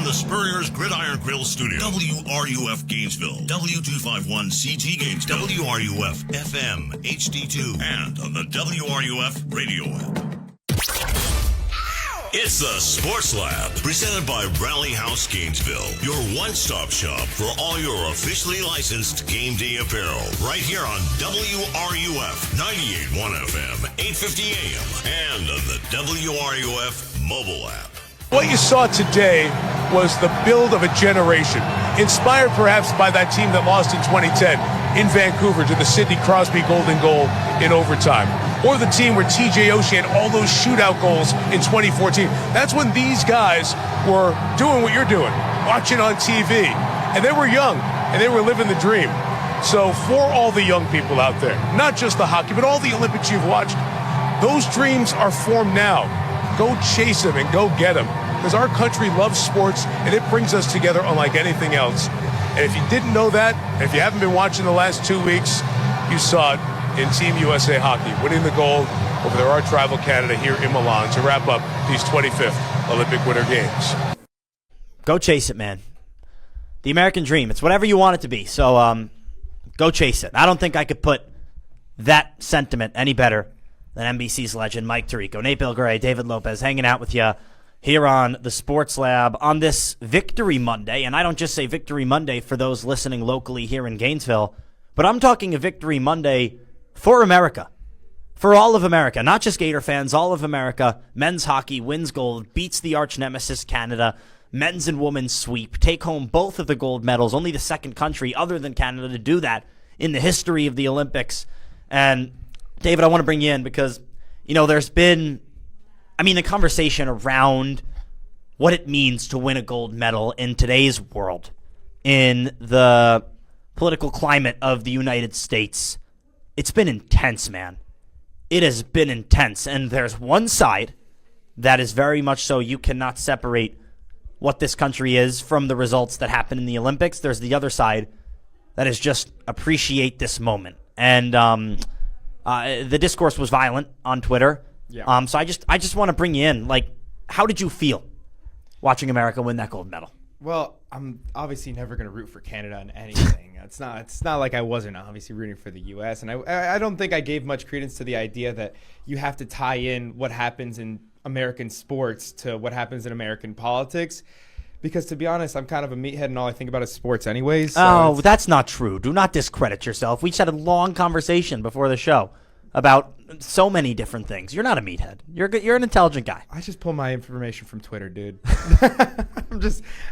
the Spurrier's Gridiron Grill Studio, WRUF Gainesville, W251CT Gainesville, WRUF FM HD2, and on the WRUF radio app. It's the Sports Lab, presented by Rally House Gainesville, your one-stop shop for all your officially licensed game day apparel, right here on WRUF 98.1 FM, 850 AM, and on the WRUF mobile app. What you saw today was the build of a generation, inspired perhaps by that team that lost in 2010 in Vancouver to the Sidney Crosby golden goal in overtime. Or the team where TJ Oshie had all those shootout goals in 2014. That's when these guys were doing what you're doing, watching on TV. And they were young, and they were living the dream. So for all the young people out there, not just the hockey, but all the Olympics you've watched, those dreams are formed now. Go chase them and go get them. Because our country loves sports, and it brings us together unlike anything else. And if you didn't know that, and if you haven't been watching the last 2 weeks, you saw it in Team USA Hockey, winning the gold over their arch rival Canada here in Milan to wrap up these 25th Olympic Winter Games. Go chase it, man. The American dream. It's whatever you want it to be. So go chase it. I don't think I could put that sentiment any better than NBC's legend Mike Tirico. Nate Bilgray, David Lopez hanging out with you here on the Sports Lab on this Victory Monday. And I don't just say Victory Monday for those listening locally here in Gainesville, but I'm talking a Victory Monday for America, for all of America, not just Gator fans, all of America. Men's hockey wins gold, beats the arch nemesis Canada. Men's and women's sweep, take home both of the gold medals, only the second country other than Canada to do that in the history of the Olympics. And David, I want to bring you in because, you know, there's been, the conversation around what it means to win a gold medal in today's world, in the political climate of the United States. It's been intense, man. It has been intense. And there's one side that is very much so you cannot separate what this country is from the results that happen in the Olympics. There's the other side that is just appreciate this moment. And the discourse was violent on Twitter. Yeah. So I just want to bring you in. Like, how did you feel watching America win that gold medal? Well, I'm obviously never going to root for Canada in anything. It's not like I wasn't obviously rooting for the U.S. And I don't think I gave much credence to the idea that you have to tie in what happens in American sports to what happens in American politics. Because to be honest, I'm kind of a meathead and all I think about is sports anyways. So that's not true. Do not discredit yourself. We just had a long conversation before the show about so many different things. You're not a meathead. You're an intelligent guy. I just pull my information from Twitter, dude.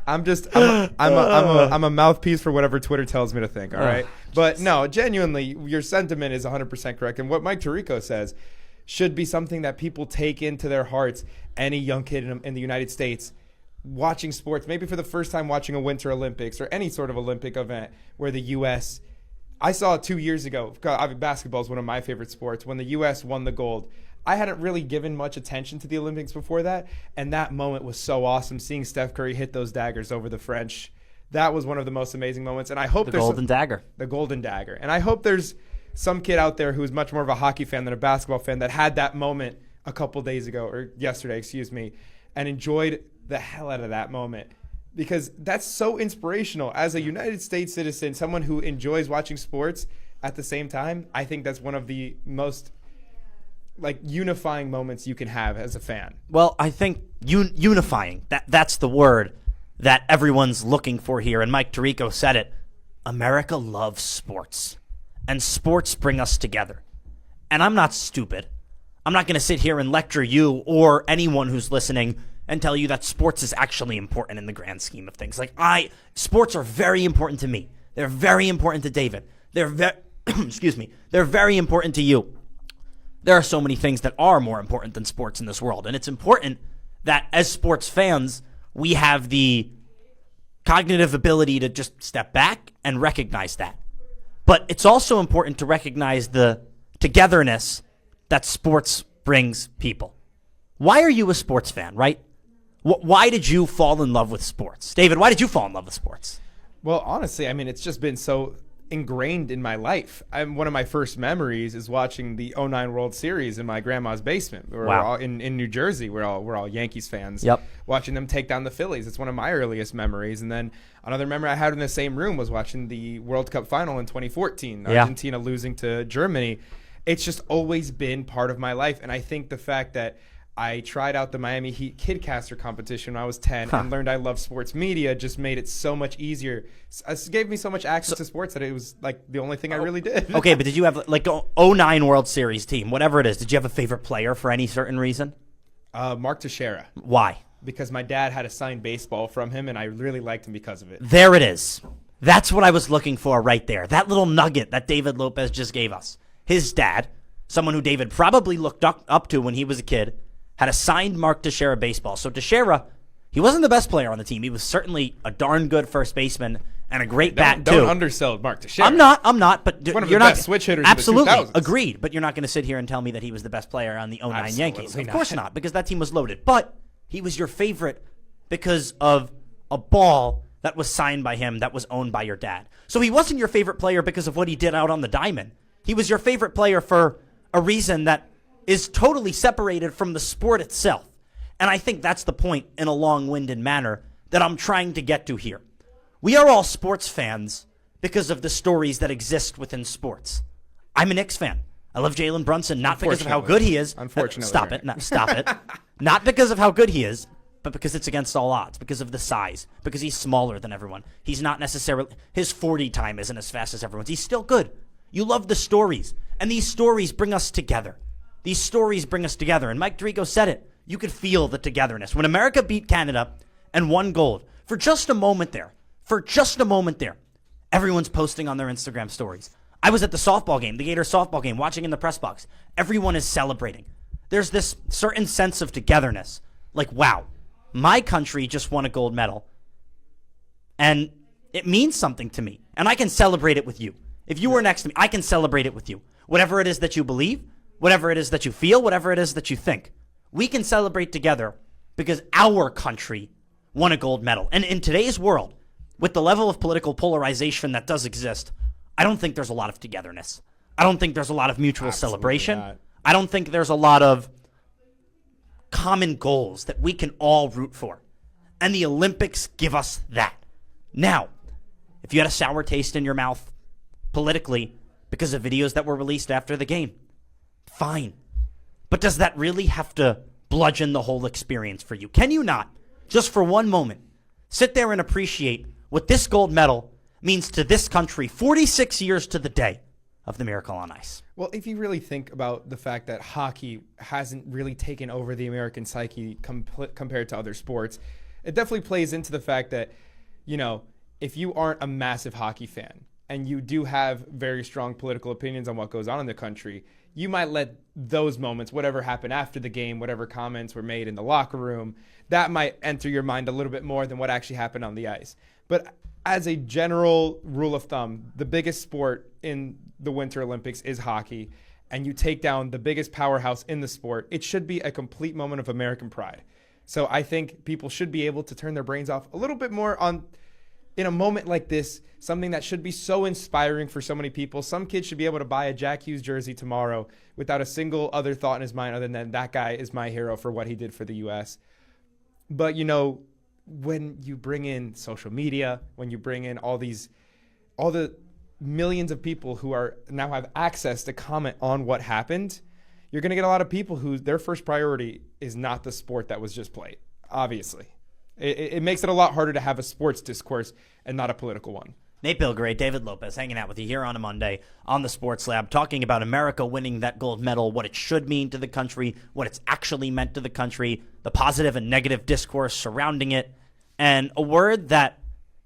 I'm a mouthpiece for whatever Twitter tells me to think, all right? But no, genuinely, your sentiment is 100% correct. And what Mike Tirico says should be something that people take into their hearts. Any young kid in the United States watching sports, maybe for the first time watching a Winter Olympics or any sort of Olympic event where the U.S. I saw it 2 years ago. Basketball is one of my favorite sports. When the U.S. won the gold, I hadn't really given much attention to the Olympics before that, and that moment was so awesome. Seeing Steph Curry hit those daggers over the French, that was one of the most amazing moments. And I hope the golden dagger. And I hope there's some kid out there who's much more of a hockey fan than a basketball fan that had that moment a couple days ago, or yesterday, and enjoyed the hell out of that moment. Because that's so inspirational. As a United States citizen, someone who enjoys watching sports at the same time, I think that's one of the most unifying moments you can have as a fan. Well, I think unifying, that's the word that everyone's looking for here. And Mike Tirico said it. America loves sports. And sports bring us together. And I'm not stupid. I'm not going to sit here and lecture you or anyone who's listening and tell you that sports is actually important in the grand scheme of things. Sports are very important to me. They're very important to David. They're excuse me. They're very important to you. There are so many things that are more important than sports in this world. And it's important that as sports fans, we have the cognitive ability to just step back and recognize that. But it's also important to recognize the togetherness that sports brings people. Why are you a sports fan, right? Why did you fall in love with sports? David, why did you fall in love with sports? Well, honestly, it's just been so ingrained in my life. One of my first memories is watching the '09 World Series in my grandma's basement. We're all in New Jersey. We're all Yankees fans. Yep. Watching them take down the Phillies. It's one of my earliest memories. And then another memory I had in the same room was watching the World Cup final in 2014, Argentina losing to Germany. It's just always been part of my life. And I think the fact that I tried out the Miami Heat Kidcaster competition when I was 10 and learned I love sports media just made it so much easier. It gave me so much access to sports that it was like the only thing I really did. Okay, but did you have like '09 World Series team, whatever it is, did you have a favorite player for any certain reason? Mark Teixeira. Why? Because my dad had a signed baseball from him and I really liked him because of it. There it is. That's what I was looking for right there. That little nugget that David Lopez just gave us. His dad, someone who David probably looked up to when he was a kid, had a signed Mark Teixeira baseball. So Teixeira, he wasn't the best player on the team. He was certainly a darn good first baseman and a great bat, too. Don't undersell Mark Teixeira. I'm not. But one of you're the not best switch hitters absolutely of the 2000s. Agreed. But you're not going to sit here and tell me that he was the best player on the '09 Absolutely Yankees. Of not. course not, because that team was loaded. But he was your favorite because of a ball that was signed by him that was owned by your dad. So he wasn't your favorite player because of what he did out on the diamond. He was your favorite player for a reason that is totally separated from the sport itself. And I think that's the point in a long-winded manner that I'm trying to get to here. We are all sports fans because of the stories that exist within sports. I'm a Knicks fan. I love Jalen Brunson, not because of how good he is. Unfortunately. Stop it. Stop it. Not because of how good he is, but because it's against all odds, because of the size, because he's smaller than everyone. He's not necessarily, his 40 time isn't as fast as everyone's. He's still good. You love the stories, and these stories bring us together. These stories bring us together, and Mike Tirico said it. You could feel the togetherness. When America beat Canada and won gold, for just a moment there, everyone's posting on their Instagram stories. I was at the softball game, the Gators softball game, watching in the press box. Everyone is celebrating. There's this certain sense of togetherness. Like, wow, my country just won a gold medal, and it means something to me, and I can celebrate it with you. If you were next to me, I can celebrate it with you. Whatever it is that you believe, whatever it is that you feel, whatever it is that you think, we can celebrate together because our country won a gold medal. And in today's world, with the level of political polarization that does exist, I don't think there's a lot of togetherness. I don't think there's a lot of mutual celebration. Not. I don't think there's a lot of common goals that we can all root for. And the Olympics give us that. Now, if you had a sour taste in your mouth politically because of videos that were released after the game, fine. But does that really have to bludgeon the whole experience for you? Can you not, just for one moment, sit there and appreciate what this gold medal means to this country 46 years to the day of the Miracle on Ice? Well, if you really think about the fact that hockey hasn't really taken over the American psyche compared to other sports, it definitely plays into the fact that, you know, if you aren't a massive hockey fan and you do have very strong political opinions on what goes on in the country, you might let those moments, whatever happened after the game, whatever comments were made in the locker room, that might enter your mind a little bit more than what actually happened on the ice. But as a general rule of thumb, the biggest sport in the Winter Olympics is hockey, and you take down the biggest powerhouse in the sport, it should be a complete moment of American pride. So I think people should be able to turn their brains off a little bit more on, in a moment like this, something that should be so inspiring for so many people. Some kid should be able to buy a Jack Hughes jersey tomorrow without a single other thought in his mind other than that guy is my hero for what he did for the U.S. But, you know, when you bring in social media, when you bring in all the millions of people who are now have access to comment on what happened, you're going to get a lot of people who their first priority is not the sport that was just played, obviously. It makes it a lot harder to have a sports discourse and not a political one. Nate Bilgray, David Lopez, hanging out with you here on a Monday on the Sports Lab, talking about America winning that gold medal, what it should mean to the country, what it's actually meant to the country, the positive and negative discourse surrounding it. And a word that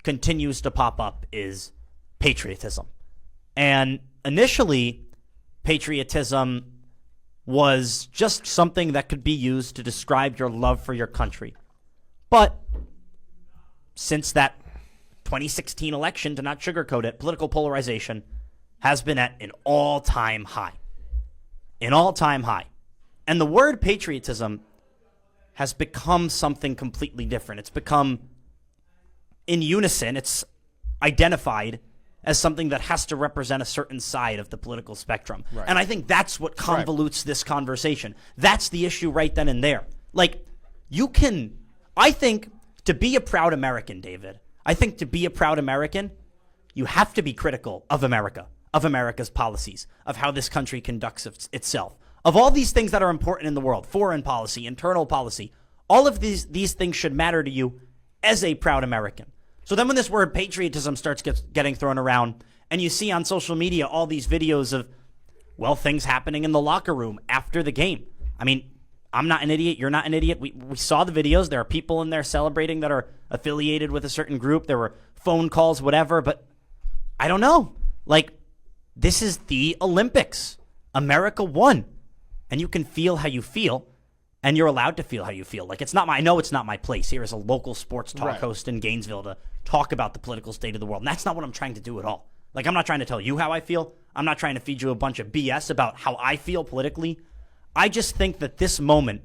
continues to pop up is patriotism. And initially, patriotism was just something that could be used to describe your love for your country. But since that 2016 election, to not sugarcoat it, political polarization has been at an all-time high. An all-time high. And the word patriotism has become something completely different. It's become in unison. It's identified as something that has to represent a certain side of the political spectrum. Right. And I think that's what convolutes this conversation. That's the issue right then and there. Like, I think to be a proud American, David, I think to be a proud American, you have to be critical of America, of America's policies, of how this country conducts itself, of all these things that are important in the world, foreign policy, internal policy. All of these things should matter to you as a proud American. So then when this word patriotism starts getting thrown around and you see on social media all these videos of, well, things happening in the locker room after the game. I mean, I'm not an idiot. You're not an idiot. We saw the videos. There are people in there celebrating that are affiliated with a certain group. There were phone calls, whatever. But I don't know. Like, this is the Olympics. America won. And you can feel how you feel. And you're allowed to feel how you feel. Like, I know it's not my place here as a local sports talk host in Gainesville to talk about the political state of the world. And that's not what I'm trying to do at all. Like, I'm not trying to tell you how I feel. I'm not trying to feed you a bunch of BS about how I feel politically. I just think that this moment,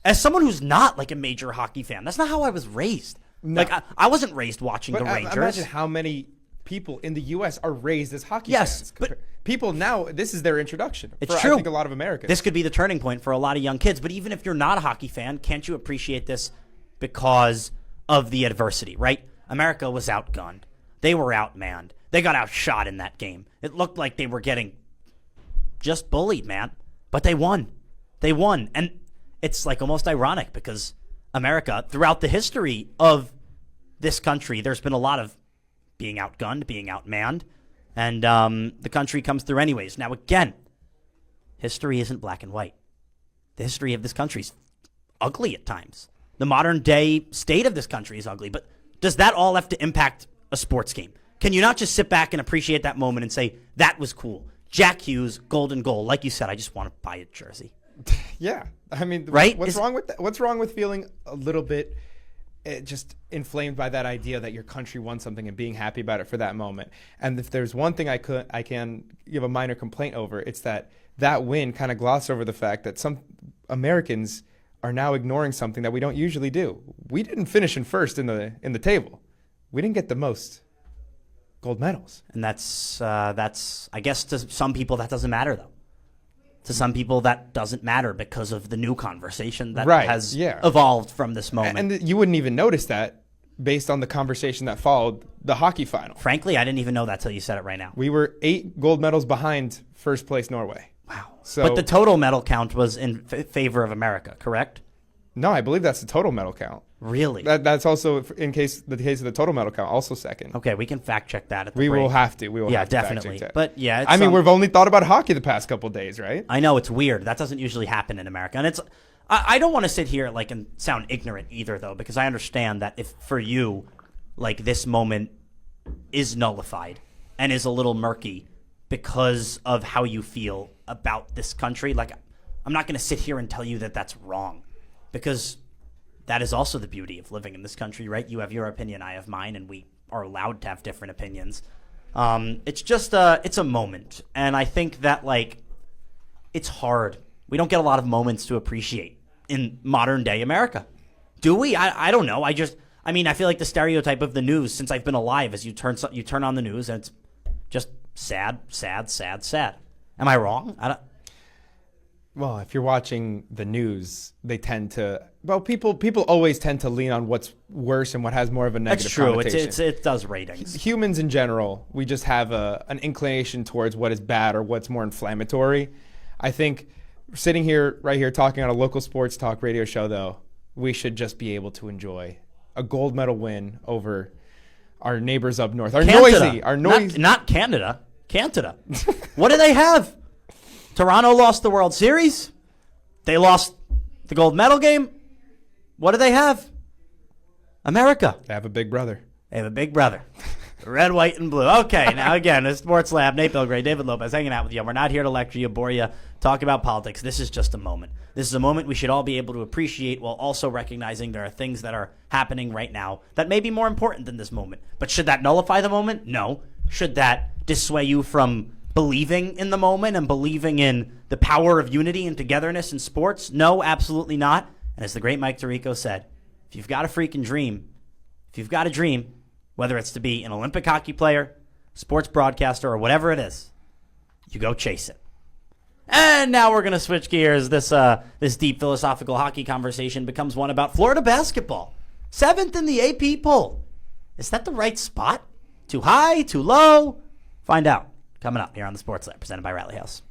as someone who's not like a major hockey fan, that's not how I was raised. No. Like, I wasn't raised watching the Rangers. Imagine how many people in the U.S. are raised as hockey fans. But people now, this is their introduction. It's true. I think a lot of Americans. This could be the turning point for a lot of young kids. But even if you're not a hockey fan, can't you appreciate this because of the adversity, right? America was outgunned. They were outmanned. They got outshot in that game. It looked like they were getting just bullied, man. But they won. They won. And it's like almost ironic because America, throughout the history of this country, there's been a lot of being outgunned, being outmanned, and the country comes through anyways. Now, again, history isn't black and white. The history of this country is ugly at times. The modern day state of this country is ugly, but does that all have to impact a sports game? Can you not just sit back and appreciate that moment and say, that was cool? Jack Hughes, golden goal. Like you said, I just want to buy a jersey. Yeah. I mean, right? What's wrong with that? What's wrong with feeling a little bit just inflamed by that idea that your country won something and being happy about it for that moment? And if there's one thing I can give a minor complaint over, it's that win kind of glossed over the fact that some Americans are now ignoring something that we don't usually do. We didn't finish in first in the table. We didn't get the most gold medals. And that's I guess to some people that doesn't matter though. To some people that doesn't matter because of the new conversation that has evolved from this moment. And you wouldn't even notice that based on the conversation that followed the hockey final. Frankly, I didn't even know that till you said it right now. We were 8 gold medals behind first place Norway. Wow. But the total medal count was in favor of America, correct? No, I believe that's the total medal count. Really? That's also the case of the total medal count, also second. Okay, we can fact check that at the break. We will have to. Yeah, definitely. But yeah, I mean, we've only thought about hockey the past couple of days, right? I know, it's weird. That doesn't usually happen in America. And I don't want to sit here and sound ignorant either, though, because I understand that if for you, this moment is nullified and is a little murky because of how you feel about this country, I'm not going to sit here and tell you that that's wrong, because that is also the beauty of living in this country, right? You have your opinion, I have mine, and we are allowed to have different opinions. It's just it's a moment, and I think that it's hard. We don't get a lot of moments to appreciate in modern day America, do we? I don't know. I feel like the stereotype of the news since I've been alive is you turn on the news and it's just sad, sad, sad, sad. Am I wrong? Well, if you're watching the news, they tend to. Well, people always tend to lean on what's worse and what has more of a negative connotation. That's true. It does ratings. Humans in general, we just have an inclination towards what is bad or what's more inflammatory. I think sitting right here talking on a local sports talk radio show, though, we should just be able to enjoy a gold medal win over our neighbors up north. Our noisy. Not Canada. Canada. What do they have? Toronto lost the World Series. They lost the gold medal game. What do they have? America. They have a big brother. They have a big brother. Red, white, and blue. Okay, now again, the Sports Lab, Nate Belgrade, David Lopez, hanging out with you. We're not here to lecture you, bore you, talk about politics. This is just a moment. This is a moment we should all be able to appreciate while also recognizing there are things that are happening right now that may be more important than this moment. But should that nullify the moment? No. Should that dissuade you from believing in the moment and believing in the power of unity and togetherness in sports? No, absolutely not. And as the great Mike Tirico said, if you've got a freaking dream, if you've got a dream, whether it's to be an Olympic hockey player, sports broadcaster, or whatever it is, you go chase it. And now we're going to switch gears. This deep philosophical hockey conversation becomes one about Florida basketball. 7th in the AP poll. Is that the right spot? Too high? Too low? Find out. Coming up here on the Sports Lab, presented by Rally House.